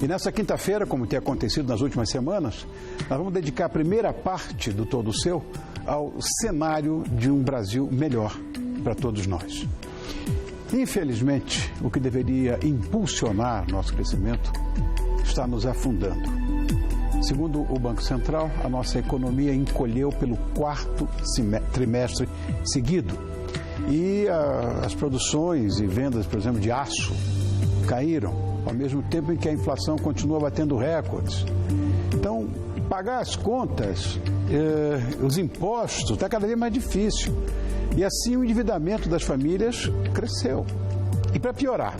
E nessa quinta-feira, como tem acontecido nas últimas semanas, nós vamos dedicar a primeira parte do Todo Seu ao cenário de um Brasil melhor para todos nós. Infelizmente, o que deveria impulsionar nosso crescimento está nos afundando. Segundo o Banco Central, a nossa economia encolheu pelo quarto trimestre seguido. E as produções e vendas, por exemplo, de aço caíram, ao mesmo tempo em que a inflação continua batendo recordes. Então, pagar as contas, os impostos, está cada vez mais difícil. E assim o endividamento das famílias cresceu. E para piorar,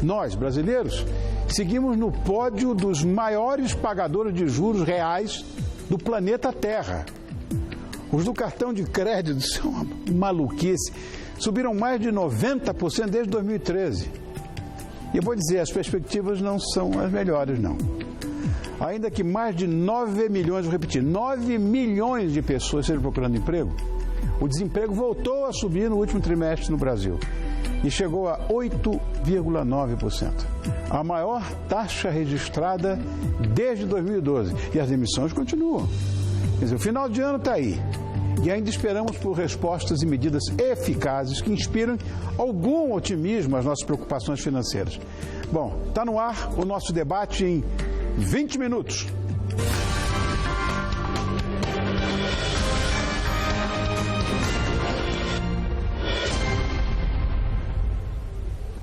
nós, brasileiros, seguimos no pódio dos maiores pagadores de juros reais do planeta Terra. Os do cartão de crédito são uma maluquice. Subiram mais de 90% desde 2013. E eu vou dizer, as perspectivas não são as melhores, não. Ainda que mais de 9 milhões, vou repetir, 9 milhões de pessoas estejam procurando emprego, o desemprego voltou a subir no último trimestre no Brasil e chegou a 8,9%. A maior taxa registrada desde 2012. E as demissões continuam. Quer dizer, o final de ano está aí. E ainda esperamos por respostas e medidas eficazes que inspiram algum otimismo às nossas preocupações financeiras. Bom, está no ar o nosso debate em 20 minutos.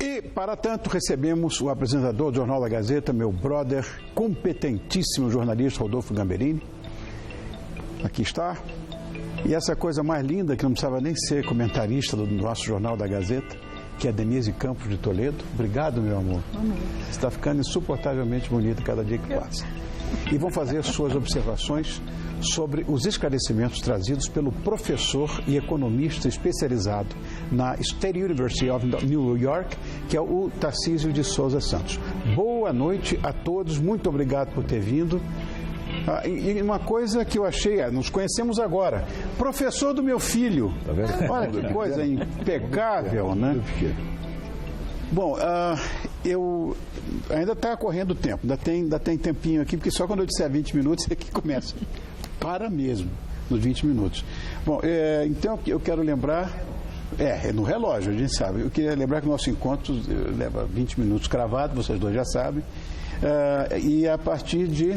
E, para tanto, recebemos o apresentador do Jornal da Gazeta, meu brother, competentíssimo jornalista Rodolfo Gamberini. Aqui está. E essa coisa mais linda, que não precisava nem ser comentarista do nosso Jornal da Gazeta, que é Denise Campos de Toledo. Obrigado, meu amor. Amém. Você está ficando insuportavelmente bonita cada dia que passa. E vão fazer suas observações sobre os esclarecimentos trazidos pelo professor e economista especializado na State University of New York, que é o Tarcísio de Souza Santos. Boa noite a todos, muito obrigado por ter vindo. E uma coisa que eu achei, nos conhecemos agora, professor do meu filho. Tá vendo? Olha que coisa impecável, né? Bom, eu ainda está correndo o tempo, ainda tem tempinho aqui, porque só quando eu disser 20 minutos é que começa. Para mesmo, nos 20 minutos. Bom, então eu quero lembrar, é no relógio, a gente sabe, eu queria lembrar que o nosso encontro leva 20 minutos cravado, vocês dois já sabem, e a partir de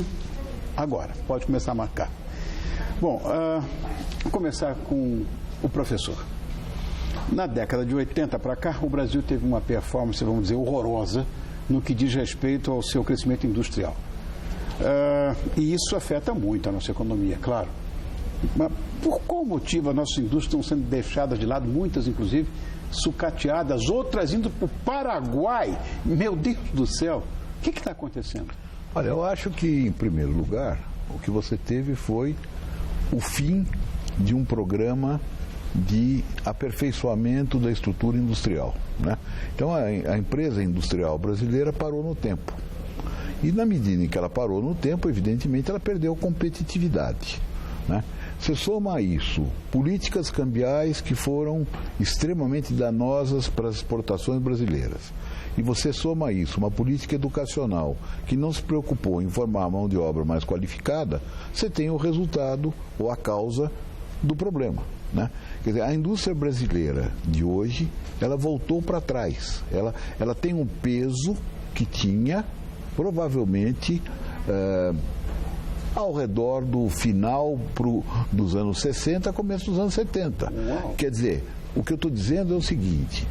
agora, pode começar a marcar. Bom, vou começar com o professor. Na década de 80 para cá, o Brasil teve uma performance, vamos dizer, horrorosa no que diz respeito ao seu crescimento industrial. E isso afeta muito a nossa economia, claro. Mas por qual motivo as nossas indústrias estão sendo deixadas de lado, muitas inclusive sucateadas, outras indo para o Paraguai? Meu Deus do céu, o que está acontecendo? Olha, eu acho que, em primeiro lugar, o que você teve foi o fim de um programa de aperfeiçoamento da estrutura industrial, né? Então, a empresa industrial brasileira parou no tempo. E, na medida em que ela parou no tempo, evidentemente, ela perdeu competitividade, né? Você soma a isso políticas cambiais que foram extremamente danosas para as exportações brasileiras. E você soma a isso uma política educacional que não se preocupou em formar a mão de obra mais qualificada, você tem o resultado ou a causa do problema, né? Quer dizer, a indústria brasileira de hoje, ela voltou para trás. Ela tem um peso que tinha, provavelmente, ao redor do final dos anos 60, começo dos anos 70. Uau. Quer dizer, o que eu estou dizendo é o seguinte: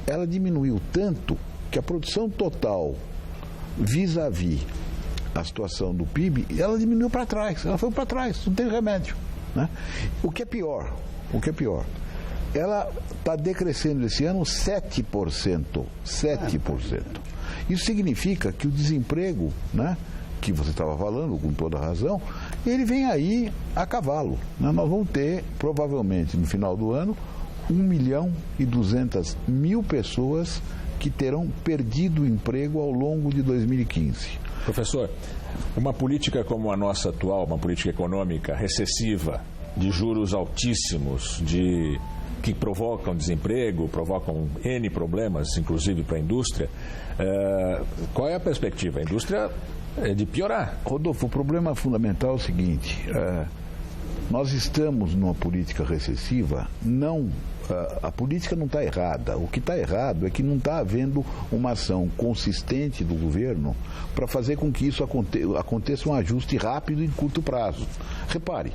ela diminuiu tanto que a produção total vis-à-vis a situação do PIB, ela diminuiu para trás, ela foi para trás, não tem remédio, né? O que é pior, ela está decrescendo esse ano 7%. Isso significa que o desemprego, né, que você estava falando com toda razão, ele vem aí a cavalo, né? Nós vamos ter, provavelmente, no final do ano, 1.200.000 pessoas que terão perdido o emprego ao longo de 2015. Professor, uma política como a nossa atual, uma política econômica recessiva, de juros altíssimos, de que provocam desemprego, provocam N problemas, inclusive para a indústria. Qual é a perspectiva? A indústria é de piorar. Rodolfo, o problema fundamental é o seguinte, nós estamos numa política recessiva, a política não está errada. O que está errado é que não está havendo uma ação consistente do governo para fazer com que isso aconteça um ajuste rápido e em curto prazo. Repare,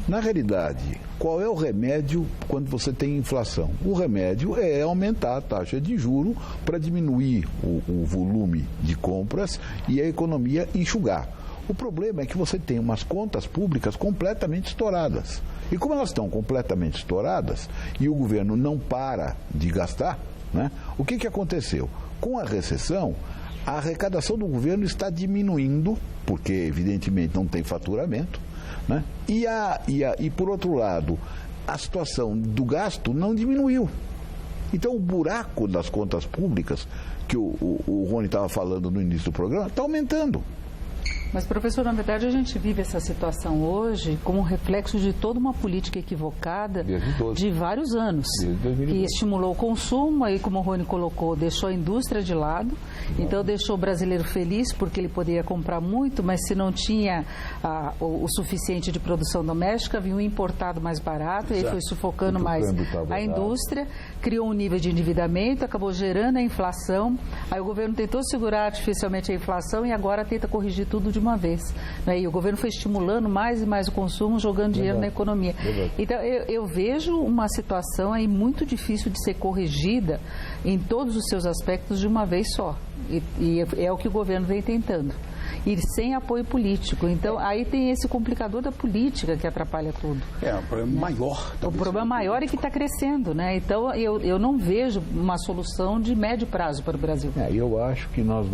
na realidade, qual é o remédio quando você tem inflação? O remédio é aumentar a taxa de juro para diminuir o volume de compras e a economia enxugar. O problema é que você tem umas contas públicas completamente estouradas. E como elas estão completamente estouradas e o governo não para de gastar, né, o que aconteceu? Com a recessão, a arrecadação do governo está diminuindo, porque evidentemente não tem faturamento, né, e por outro lado, a situação do gasto não diminuiu. Então o buraco das contas públicas, que o Rony estava falando no início do programa, está aumentando. Mas, professor, na verdade, a gente vive essa situação hoje como reflexo de toda uma política equivocada de vários anos, que estimulou o consumo, aí, como o Rony colocou, deixou a indústria de lado, então deixou o brasileiro feliz porque ele poderia comprar muito, mas se não tinha o suficiente de produção doméstica, vinha um importado mais barato, e aí foi sufocando mais a indústria, criou um nível de endividamento, acabou gerando a inflação, aí o governo tentou segurar artificialmente a inflação e agora tenta corrigir tudo de uma vez, né? E o governo foi estimulando mais e mais o consumo, jogando dinheiro na economia. Então, eu vejo uma situação aí muito difícil de ser corrigida em todos os seus aspectos de uma vez só. E é o que o governo vem tentando. E sem apoio político. Então, aí tem esse complicador da política que atrapalha tudo. É um problema maior. O problema maior é que está crescendo, né? Então, eu não vejo uma solução de médio prazo para o Brasil. Eu acho que nós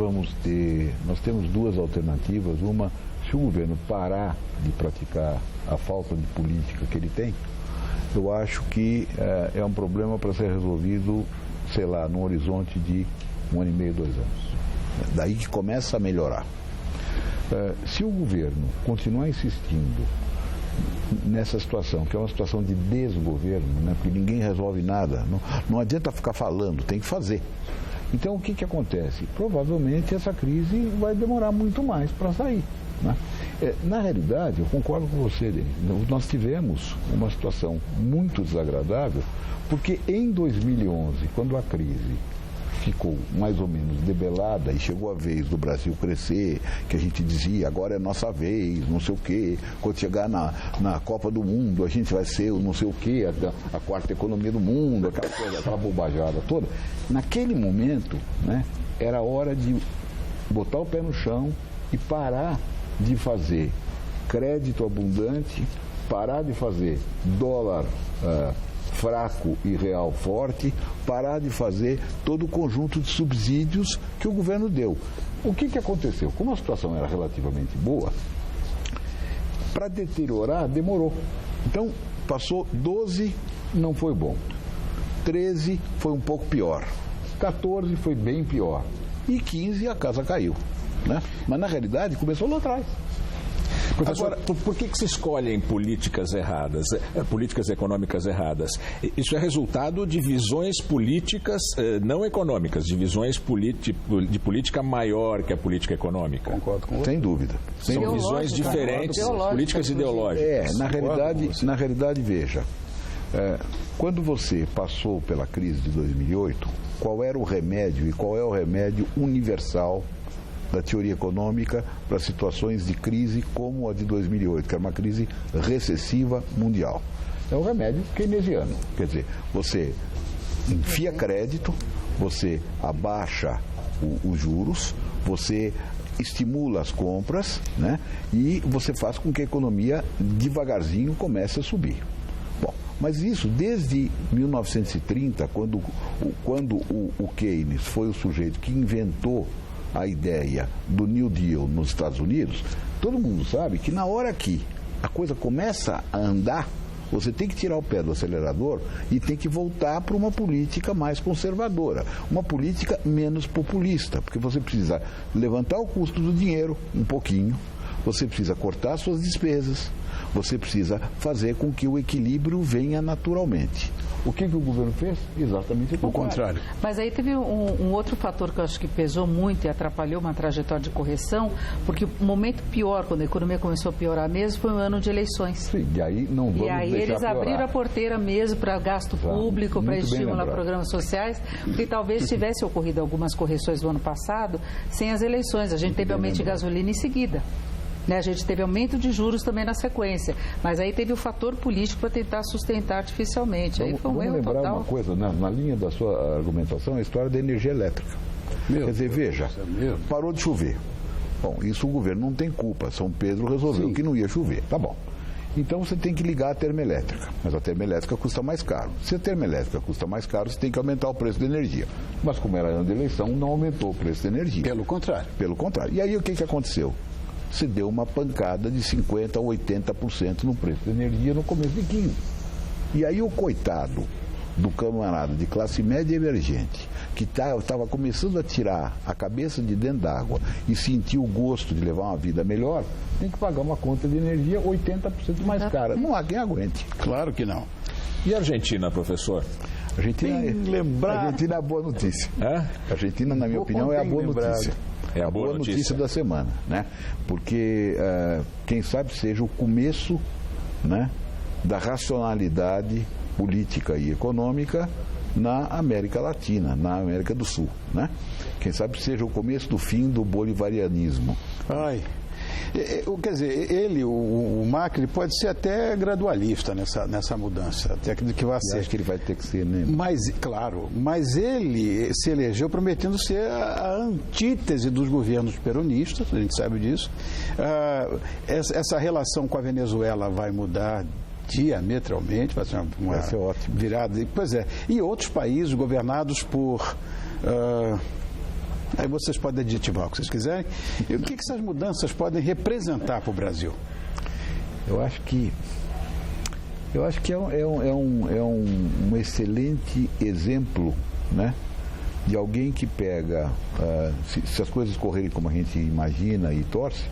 temos duas alternativas. Uma, se o governo parar de praticar a falta de política que ele tem, eu acho que é um problema para ser resolvido, sei lá, num horizonte de 1 ano e meio, 2 anos. Daí que começa a melhorar. Se o governo continuar insistindo nessa situação, que é uma situação de desgoverno, né, porque ninguém resolve nada, não adianta ficar falando, tem que fazer. Então, o que acontece? Provavelmente essa crise vai demorar muito mais para sair, né? Na realidade, eu concordo com você, Denis, nós tivemos uma situação muito desagradável, porque em 2011, quando a crise ficou mais ou menos debelada e chegou a vez do Brasil crescer, que a gente dizia, agora é nossa vez, não sei o quê, quando chegar na Copa do Mundo, a gente vai ser não sei o quê, a quarta economia do mundo, aquela coisa, aquela bobajada toda. Naquele momento, né, era hora de botar o pé no chão e parar de fazer crédito abundante, parar de fazer dólar fraco e real forte, parar de fazer todo o conjunto de subsídios que o governo deu. O que aconteceu? Como a situação era relativamente boa, para deteriorar demorou. Então, passou 12, não foi bom. 13 foi um pouco pior. 14 foi bem pior. E 15 a casa caiu, né? Mas na realidade começou lá atrás. Professor, agora, por que se escolhem políticas erradas, políticas econômicas erradas? Isso é resultado de visões políticas não econômicas, de visões de política maior que a política econômica. Concordo com você. Sem dúvida. São visões diferentes, políticas ideológicas. Na realidade, veja, quando você passou pela crise de 2008, qual era o remédio e qual é o remédio universal da teoria econômica para situações de crise como a de 2008, que era uma crise recessiva mundial? É o remédio keynesiano. Quer dizer, você enfia crédito, você abaixa os juros, você estimula as compras, né, e você faz com que a economia devagarzinho comece a subir. Bom, mas isso desde 1930, quando o Keynes foi o sujeito que inventou a ideia do New Deal nos Estados Unidos, todo mundo sabe que na hora que a coisa começa a andar, você tem que tirar o pé do acelerador e tem que voltar para uma política mais conservadora, uma política menos populista, porque você precisa levantar o custo do dinheiro um pouquinho, você precisa cortar suas despesas, você precisa fazer com que o equilíbrio venha naturalmente. O que o governo fez? Exatamente o contrário. Mas aí teve um outro fator que eu acho que pesou muito e atrapalhou uma trajetória de correção, porque o momento pior, quando a economia começou a piorar mesmo, foi o ano de eleições. Sim, e aí não vamos E aí deixar eles piorar. abriram a porteira mesmo para gasto público, para estimular programas sociais, porque talvez tivesse ocorrido algumas correções do ano passado sem as eleições. A gente teve aumento de gasolina em seguida. A gente teve aumento de juros também na sequência, mas aí teve o fator político para tentar sustentar artificialmente. Aí foi um erro lembrar total. uma coisa, na linha da sua argumentação, a história da energia elétrica. Quer dizer, veja, parou de chover. Bom, isso o governo não tem culpa. São Pedro resolveu que não ia chover. Tá bom. Então você tem que ligar a termoelétrica, mas a termoelétrica custa mais caro. Se a termoelétrica custa mais caro, você tem que aumentar o preço da energia. Mas como era ano de eleição, não aumentou o preço da energia. Pelo contrário. Pelo contrário. E aí o que aconteceu? Se deu uma pancada de 50% a 80% no preço da energia no começo de 15%. E aí o coitado do camarada de classe média emergente, que estava começando a tirar a cabeça de dentro d'água e sentir o gosto de levar uma vida melhor, tem que pagar uma conta de energia 80% mais cara. Não há quem aguente. Claro que não. E a Argentina, professor? A Argentina é a boa notícia. A Argentina, na minha opinião, é a boa notícia. É a boa notícia da semana, né? Porque quem sabe seja o começo, né, da racionalidade política e econômica na América Latina, na América do Sul, né? Quem sabe seja o começo do fim do bolivarianismo. Quer dizer, o Macri pode ser até gradualista nessa mudança, até que vai ser. Acho que ele vai ter que ser, né? Mas ele se elegeu prometendo ser a antítese dos governos peronistas, a gente sabe disso. Essa relação com a Venezuela vai mudar diametralmente, vai ser ótimo. Virada. Pois é. E outros países governados por... Aí vocês podem adjetivar o que vocês quiserem. E o que essas mudanças podem representar para o Brasil? Eu acho que é um excelente exemplo, né, de alguém que pega, se as coisas correrem como a gente imagina e torce,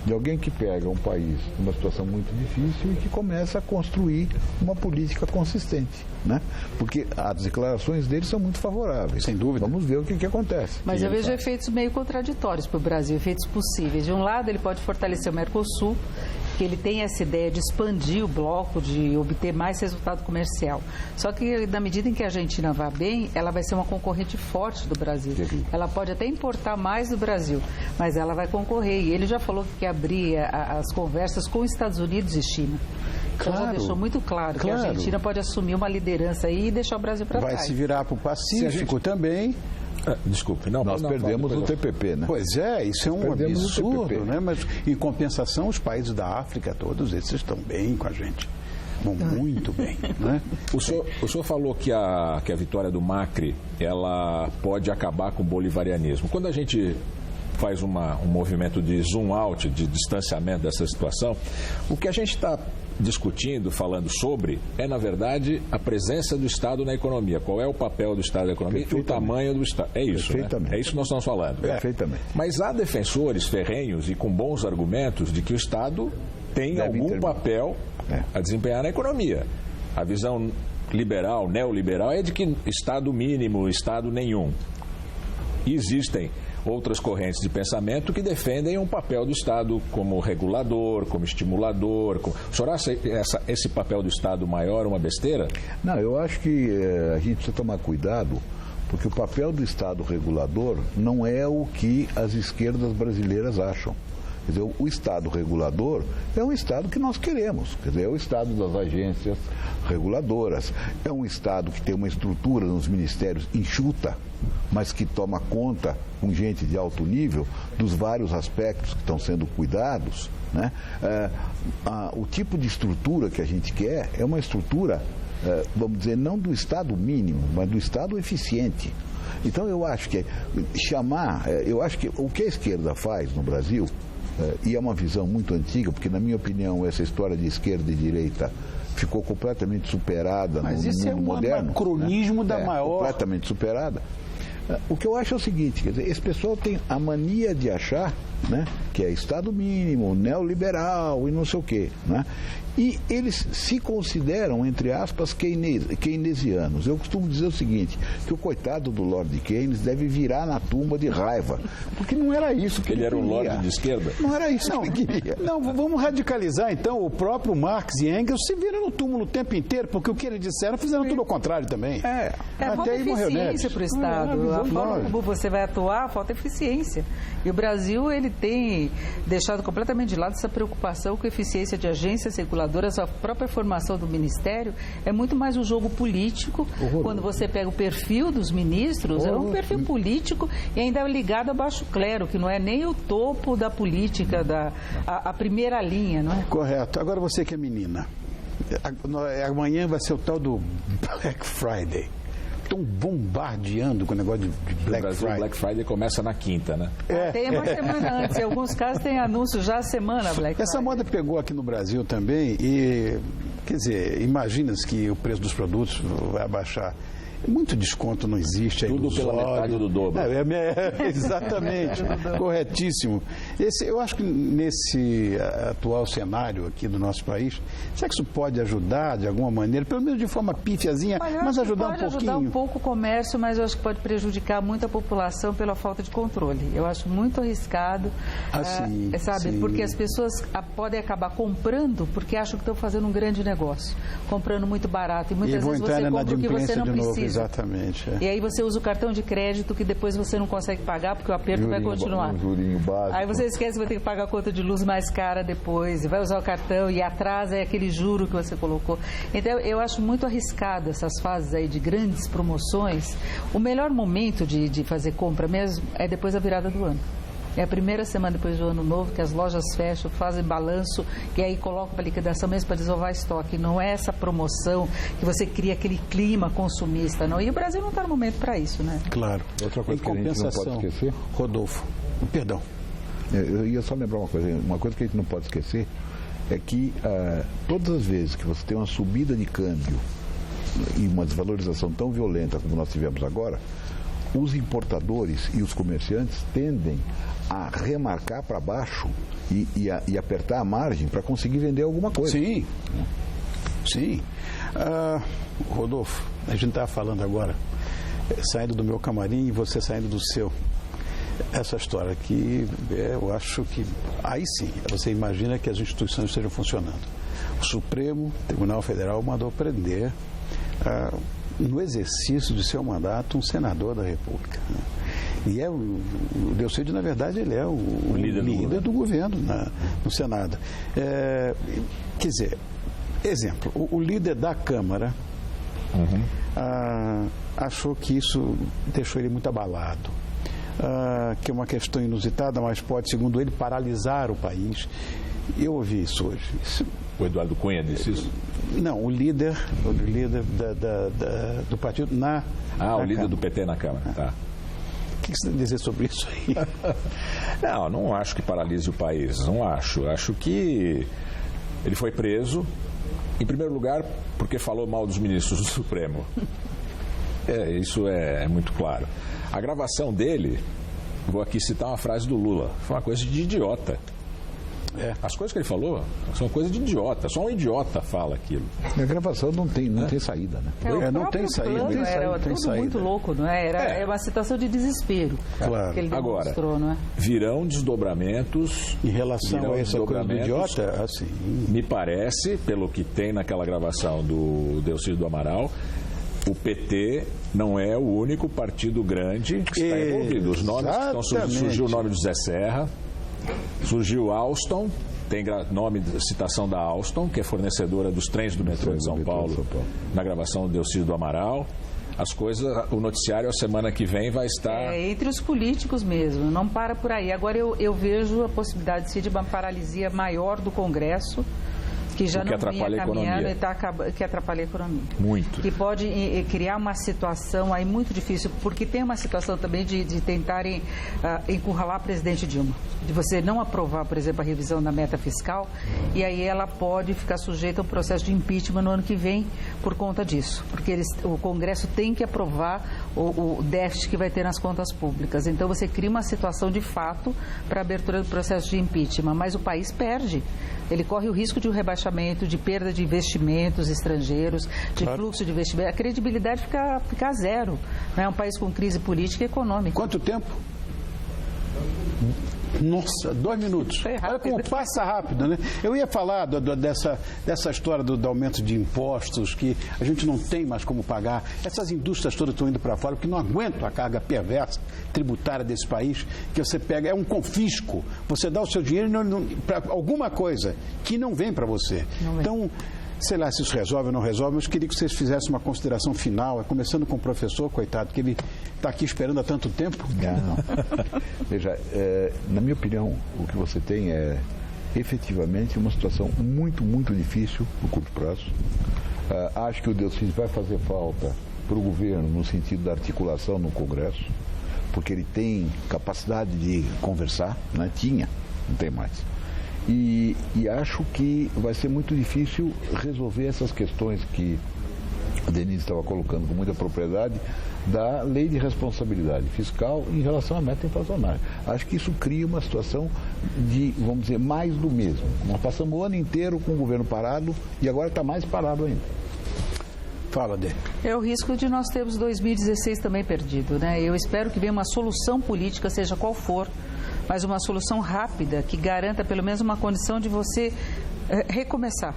de alguém que pega um país numa situação muito difícil e que começa a construir uma política consistente, né? Porque as declarações dele são muito favoráveis. Sem dúvida. Vamos ver o que acontece. Mas eu vejo efeitos meio contraditórios para o Brasil, efeitos possíveis. De um lado, ele pode fortalecer o Mercosul, que ele tem essa ideia de expandir o bloco, de obter mais resultado comercial. Só que, na medida em que a Argentina vá bem, ela vai ser uma concorrente forte do Brasil. Ela pode até importar mais do Brasil, mas ela vai concorrer. E ele já falou que quer abrir as conversas com Estados Unidos e China. Então já deixou muito claro que a Argentina pode assumir uma liderança aí e deixar o Brasil para trás. Vai se virar para o Pacífico também. Desculpe, nós perdemos o TPP, né? Pois é, isso é um absurdo, né? Mas em compensação, os países da África, todos esses estão bem com a gente. Vão muito bem, né? O senhor falou que a vitória do Macri, ela pode acabar com o bolivarianismo. Quando a gente faz um movimento de zoom out, de distanciamento dessa situação, o que a gente está discutindo, falando sobre, é, na verdade, a presença do Estado na economia. Qual é o papel do Estado na economia e o tamanho do Estado. É isso, né? É isso que nós estamos falando. Perfeitamente. Mas há defensores ferrenhos e com bons argumentos de que o Estado tem algum papel a desempenhar na economia. A visão liberal, neoliberal, é de que Estado mínimo, Estado nenhum. E existem outras correntes de pensamento que defendem um papel do Estado como regulador, como estimulador. O senhor acha esse papel do Estado maior uma besteira? Não, eu acho que a gente precisa tomar cuidado, porque o papel do Estado regulador não é o que as esquerdas brasileiras acham. Quer dizer, o Estado regulador é um Estado que nós queremos. Quer dizer, é o Estado das agências reguladoras. É um Estado que tem uma estrutura nos ministérios enxuta, mas que toma conta, com gente de alto nível, dos vários aspectos que estão sendo cuidados, né? O tipo de estrutura que a gente quer é uma estrutura, vamos dizer, não do Estado mínimo, mas do Estado eficiente. Então eu acho que eu acho que o que a esquerda faz no Brasil, e é uma visão muito antiga, porque na minha opinião essa história de esquerda e direita ficou completamente superada no mundo moderno. Mas isso é um anacronismo da maior... completamente superada. O que eu acho é o seguinte, quer dizer, esse pessoal tem a mania de achar, né, que é Estado mínimo, neoliberal e não sei o quê, né? E eles se consideram, entre aspas, keynesianos. Eu costumo dizer o seguinte, que o coitado do Lord Keynes deve virar na tumba de raiva, porque não era isso que ele era queria. um lorde de esquerda? Não era isso que ele queria. Não, vamos radicalizar então. O próprio Marx e Engels se viram no túmulo o tempo inteiro, porque o que eles disseram fizeram tudo ao contrário também. Falta eficiência para o Estado. A forma como você vai atuar, falta eficiência. E o Brasil, ele tem deixado completamente de lado essa preocupação com a eficiência de agências reguladoras. A própria formação do Ministério é muito mais um jogo político. Quando você pega o perfil dos ministros, é um perfil político e ainda é ligado a baixo clero, que não é nem o topo da política, a primeira linha, não é? Correto. Agora você que é menina, amanhã vai ser o tal do Black Friday. Estão bombardeando com o negócio de Black Brasil, Friday. Black Friday começa na quinta, né? Tem uma semana antes. Em alguns casos tem anúncio já a semana Black Friday. Essa moda pegou aqui no Brasil também e, quer dizer, imagina-se que o preço dos produtos vai abaixar. Muito desconto não existe. Tudo pela metade do dobro. Exatamente. Corretíssimo. Eu acho que nesse atual cenário aqui do nosso país, será que isso pode ajudar de alguma maneira, pelo menos de forma pífiazinha, mas ajudar um pouquinho? Pode ajudar um pouco o comércio, mas eu acho que pode prejudicar muito a população pela falta de controle. Eu acho muito arriscado, sabe? Sim. Porque as pessoas podem acabar comprando porque acham que estão fazendo um grande negócio, comprando muito barato e muitas vezes você compra o que você não precisa. Exatamente. E aí você usa o cartão de crédito que depois você não consegue pagar porque o aperto vai continuar. Jurinho básico. Aí você esquece que vai ter que pagar a conta de luz mais cara depois, e vai usar o cartão e atrás é aquele juro que você colocou. Então eu acho muito arriscado essas fases aí de grandes promoções. O melhor momento de fazer compra mesmo é depois da virada do ano. É a primeira semana depois do ano novo que as lojas fecham, fazem balanço e aí colocam para liquidação mesmo para desovar estoque. Não é essa promoção que você cria aquele clima consumista, não. E o Brasil não está no momento para isso, né? Claro. Outra coisa que a gente não pode esquecer, Rodolfo, perdão. Eu ia só lembrar uma coisa que a gente não pode esquecer é que todas as vezes que você tem uma subida de câmbio e uma desvalorização tão violenta como nós tivemos agora, os importadores e os comerciantes tendem a remarcar para baixo e apertar a margem para conseguir vender alguma coisa. Sim. Rodolfo, a gente estava falando agora, saindo do meu camarim e você saindo do seu. Essa história aqui, eu acho que aí sim, você imagina que as instituições estejam funcionando. O Supremo Tribunal Federal mandou prender no exercício de seu mandato um senador da República. E o Delcídio, na verdade, ele é o líder do governo no Senado. Quer dizer, exemplo, o líder da Câmara achou que isso deixou ele muito abalado. Que é uma questão inusitada, mas pode, segundo ele, paralisar o país. Eu ouvi isso hoje. O Eduardo Cunha disse isso? Não, o líder do partido na o líder Câmara. Do PT na Câmara, tá. O que você tem a dizer sobre isso aí? Não acho que paralise o país, não acho. Acho que ele foi preso, em primeiro lugar, porque falou mal dos ministros do Supremo. Isso é muito claro. A gravação dele, vou aqui citar uma frase do Lula, foi uma coisa de idiota. As coisas que ele falou são coisas de idiota. Só um idiota fala aquilo. A gravação não tem saída, né? Não tem saída. Era tudo muito louco, não é? Era uma situação de desespero. Claro. Que ele demonstrou, agora, não é? Virão desdobramentos. Em relação a essa coisa do idiota, assim. Me parece, pelo que tem naquela gravação do Delcídio do Amaral, o PT não é o único partido grande que está envolvido. Os nomes que estão surgiu o nome do Zé Serra. Surgiu Alstom, tem citação da Alstom, que é fornecedora dos trens do metrô de São Paulo, na gravação do Delcídio do Amaral. As coisas, o noticiário a semana que vem vai estar... entre os políticos mesmo, não para por aí. Agora eu vejo a possibilidade de uma paralisia maior do Congresso, que já não vinha caminhando e que atrapalha a economia. Muito. Que pode criar uma situação aí muito difícil, porque tem uma situação também de tentarem encurralar a presidente Dilma. De você não aprovar, por exemplo, a revisão da meta fiscal, e aí ela pode ficar sujeita a um processo de impeachment no ano que vem por conta disso. Porque o Congresso tem que aprovar o déficit que vai ter nas contas públicas. Então você cria uma situação de fato para a abertura do processo de impeachment, mas o país perde. Ele corre o risco de um rebaixamento, de perda de investimentos estrangeiros, de fluxo de investimento. A credibilidade fica a zero. É um país com crise política e econômica. Quanto tempo? Nossa, 2 minutos. Olha como passa rápido, né? Eu ia falar dessa história do aumento de impostos, que a gente não tem mais como pagar. Essas indústrias todas estão indo para fora, porque não aguentam a carga perversa tributária desse país, que você pega, é um confisco. Você dá o seu dinheiro para alguma coisa que não vem para você. Então, sei lá se isso resolve ou não resolve, mas queria que vocês fizessem uma consideração final, começando com o professor, coitado, que ele está aqui esperando há tanto tempo. Não. Veja, na minha opinião, o que você tem é efetivamente uma situação muito, muito difícil no curto prazo. Acho que o Delcy vai fazer falta para o governo no sentido da articulação no Congresso, porque ele tem capacidade de conversar, né? Tinha, não tem mais. E acho que vai ser muito difícil resolver essas questões que a Denise estava colocando com muita propriedade da lei de responsabilidade fiscal em relação à meta inflacionária. Acho que isso cria uma situação de, vamos dizer, mais do mesmo. Nós passamos o ano inteiro com o governo parado e agora está mais parado ainda. Fala, Dê. É o risco de nós termos 2016 também perdido, né? Eu espero que venha uma solução política, seja qual for, mas uma solução rápida que garanta pelo menos uma condição de você recomeçar,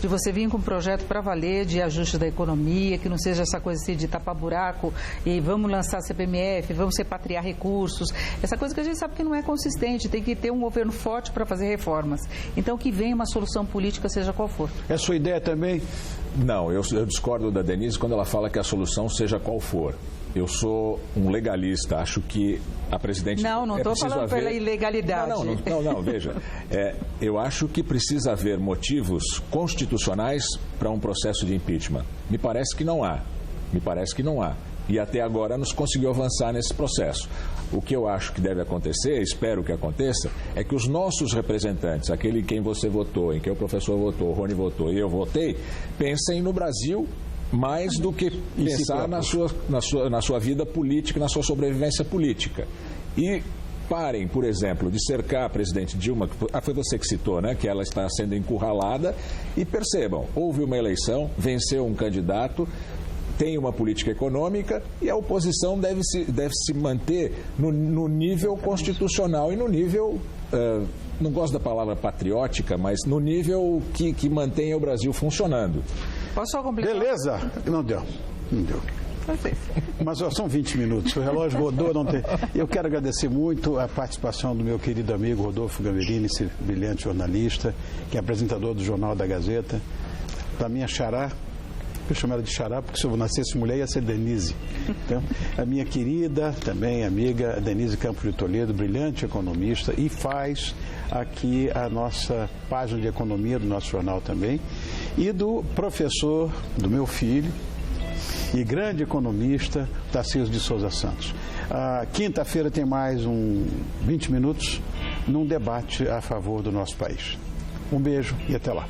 de você vir com um projeto para valer de ajuste da economia, que não seja essa coisa assim de tapar buraco e vamos lançar CPMF, vamos repatriar recursos, essa coisa que a gente sabe que não é consistente, tem que ter um governo forte para fazer reformas. Então que venha uma solução política, seja qual for. É a sua ideia também? Não, eu discordo da Denise quando ela fala que a solução seja qual for. Eu sou um legalista, acho que a presidente... Não estou falando pela ilegalidade. Não, veja. Eu acho que precisa haver motivos constitucionais para um processo de impeachment. Me parece que não há. E até agora não se conseguiu avançar nesse processo. O que eu acho que deve acontecer, espero que aconteça, é que os nossos representantes, aquele em quem você votou, em quem o professor votou, o Rony votou e eu votei, pensem no Brasil mais do que pensar na sua vida política, na sua sobrevivência política. E parem, por exemplo, de cercar a presidente Dilma, foi você que citou, né, que ela está sendo encurralada, e percebam, houve uma eleição, venceu um candidato, tem uma política econômica e a oposição deve se manter no nível constitucional e no nível, não gosto da palavra patriótica, mas no nível que mantenha o Brasil funcionando. Posso só completar? Beleza? Não deu. Mas são 20 minutos, o relógio rodou, não tem. Eu quero agradecer muito a participação do meu querido amigo Rodolfo Gamberini, esse brilhante jornalista, que é apresentador do Jornal da Gazeta, da minha xará. Eu chamo ela de xará porque se eu nascesse mulher ia ser Denise. Então, a minha querida, também amiga Denise Campos de Toledo, brilhante economista, e faz aqui a nossa página de economia do nosso jornal também, e do professor do meu filho e grande economista, Tarcísio de Souza Santos. Quinta-feira tem mais 20 minutos num debate a favor do nosso país. Um beijo e até lá.